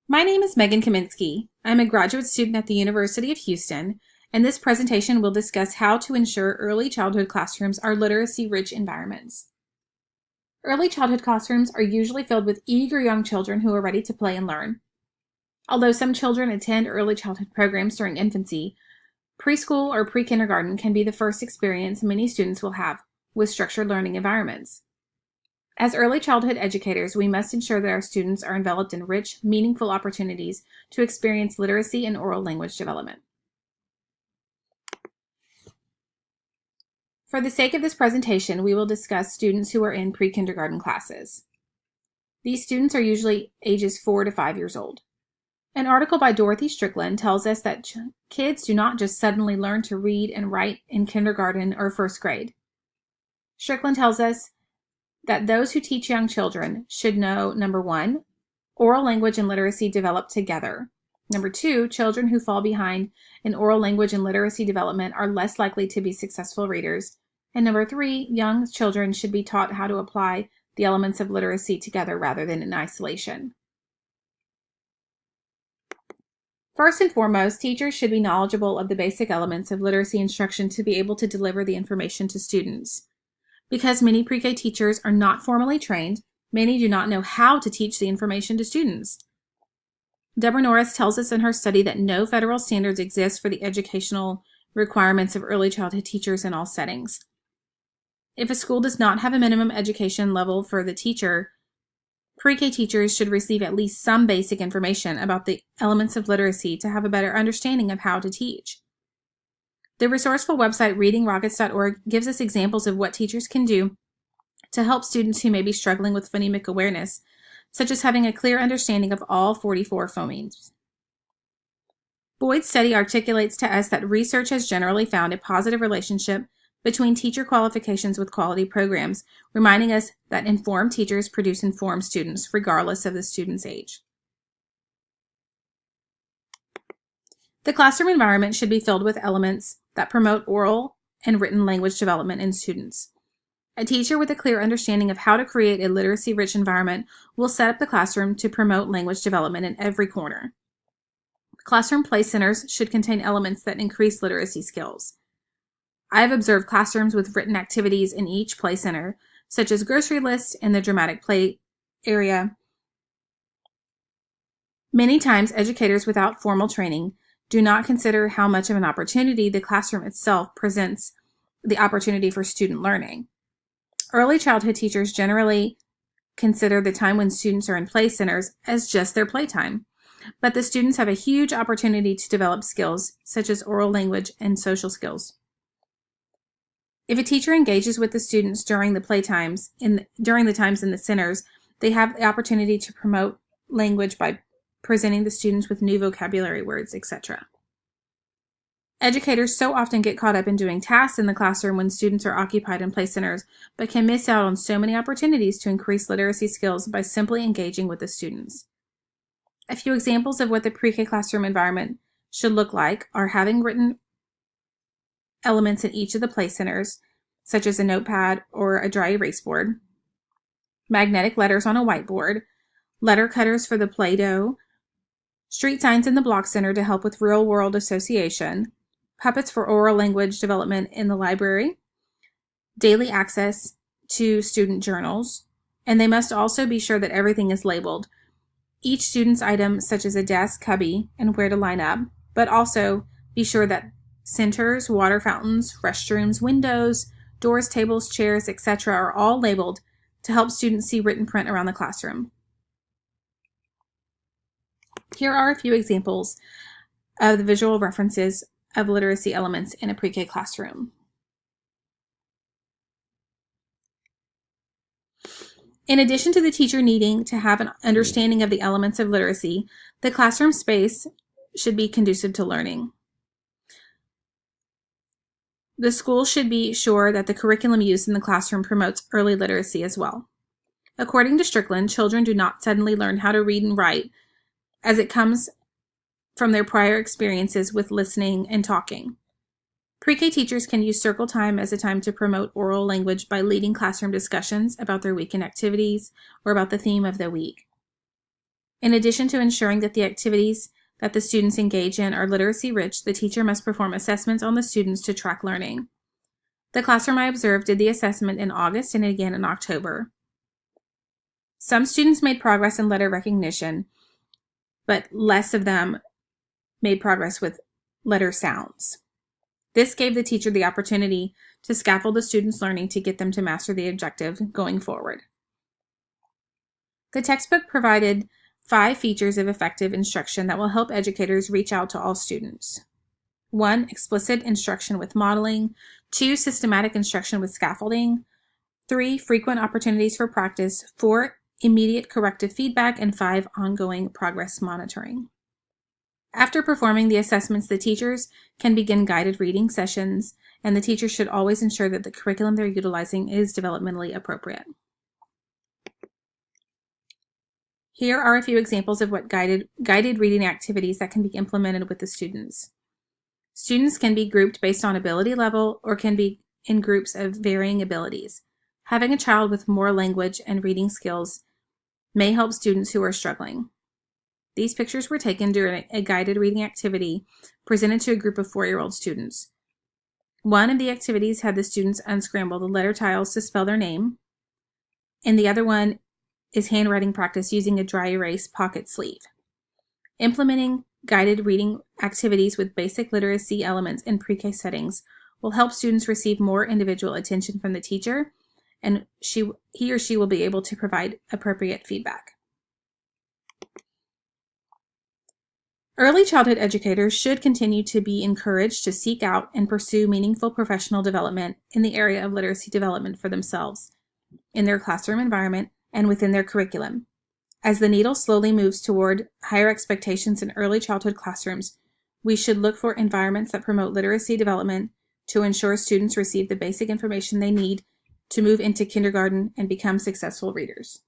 My name is Megan Kaminsky. I'm a graduate student at the University of Houston, and this presentation will discuss how to ensure early childhood classrooms are literacy-rich environments. Early childhood classrooms are usually filled with eager young children who are ready to play and learn. Although some children attend early childhood programs during infancy, preschool or pre-kindergarten can be the first experience many students will have with structured learning environments. As early childhood educators, we must ensure that our students are enveloped in rich, meaningful opportunities to experience literacy and oral language development. For the sake of this presentation, we will discuss students who are in pre-kindergarten classes. These students are usually ages 4 to 5 years old. An article by Dorothy Strickland tells us that kids do not just suddenly learn to read and write in kindergarten or first grade. Strickland tells us that those who teach young children should know, number one, oral language and literacy develop together. Number two, children who fall behind in oral language and literacy development are less likely to be successful readers. And number three, young children should be taught how to apply the elements of literacy together rather than in isolation. First and foremost, teachers should be knowledgeable of the basic elements of literacy instruction to be able to deliver the information to students. Because many pre-K teachers are not formally trained, many do not know how to teach the information to students. Deborah Norris tells us in her study that no federal standards exist for the educational requirements of early childhood teachers in all settings. If a school does not have a minimum education level for the teacher, pre-K teachers should receive at least some basic information about the elements of literacy to have a better understanding of how to teach. The resourceful website readingrockets.org gives us examples of what teachers can do to help students who may be struggling with phonemic awareness, such as having a clear understanding of all 44 phonemes. Boyd's study articulates to us that research has generally found a positive relationship between teacher qualifications with quality programs, reminding us that informed teachers produce informed students, regardless of the student's age. The classroom environment should be filled with elements that promote oral and written language development in students. A teacher with a clear understanding of how to create a literacy-rich environment will set up the classroom to promote language development in every corner. Classroom play centers should contain elements that increase literacy skills. I have observed classrooms with written activities in each play center, such as grocery lists and the dramatic play area. Many times, educators without formal training do not consider how much of an opportunity the classroom itself presents the opportunity for student learning. Early childhood teachers generally consider the time when students are in play centers as just their playtime, but the students have a huge opportunity to develop skills such as oral language and social skills. If a teacher engages with the students during the times in the centers, they have the opportunity to promote language by presenting the students with new vocabulary words, etc. Educators so often get caught up in doing tasks in the classroom when students are occupied in play centers, but can miss out on so many opportunities to increase literacy skills by simply engaging with the students. A few examples of what the pre-K classroom environment should look like are having written elements in each of the play centers, such as a notepad or a dry erase board, magnetic letters on a whiteboard, letter cutters for the Play-Doh, street signs in the block center to help with real-world association, puppets for oral language development in the library, daily access to student journals, and they must also be sure that everything is labeled. Each student's item, such as a desk, cubby, and where to line up, but also be sure that centers, water fountains, restrooms, windows, doors, tables, chairs, etc. are all labeled to help students see written print around the classroom. Here are a few examples of the visual references of literacy elements in a pre-K classroom. In addition to the teacher needing to have an understanding of the elements of literacy, the classroom space should be conducive to learning. The school should be sure that the curriculum used in the classroom promotes early literacy as well. According to Strickland, children do not suddenly learn how to read and write, as it comes from their prior experiences with listening and talking. Pre-K teachers can use circle time as a time to promote oral language by leading classroom discussions about their weekend activities or about the theme of the week. In addition to ensuring that the activities that the students engage in are literacy rich, the teacher must perform assessments on the students to track learning. The classroom I observed did the assessment in August and again in October. Some students made progress in letter recognition, but less of them made progress with letter sounds. This gave the teacher the opportunity to scaffold the students' learning to get them to master the objective going forward. The textbook provided 5 features of effective instruction that will help educators reach out to all students. 1. Explicit instruction with modeling. 2. Systematic instruction with scaffolding. 3. Frequent opportunities for practice. 4. Immediate corrective feedback. And 5. Ongoing progress monitoring. After performing the assessments, the teachers can begin guided reading sessions, and the teacher should always ensure that the curriculum they're utilizing is developmentally appropriate. Here are a few examples of what guided reading activities that can be implemented with the students. Students can be grouped based on ability level or can be in groups of varying abilities. Having a child with more language and reading skills may help students who are struggling. These pictures were taken during a guided reading activity presented to a group of 4-year-old students. One of the activities had the students unscramble the letter tiles to spell their name, and the other one is handwriting practice using a dry erase pocket sleeve. Implementing guided reading activities with basic literacy elements in pre-K settings will help students receive more individual attention from the teacher, and he or she will be able to provide appropriate feedback. Early childhood educators should continue to be encouraged to seek out and pursue meaningful professional development in the area of literacy development for themselves, in their classroom environment, and within their curriculum. As the needle slowly moves toward higher expectations in early childhood classrooms, we should look for environments that promote literacy development to ensure students receive the basic information they need to move into kindergarten and become successful readers.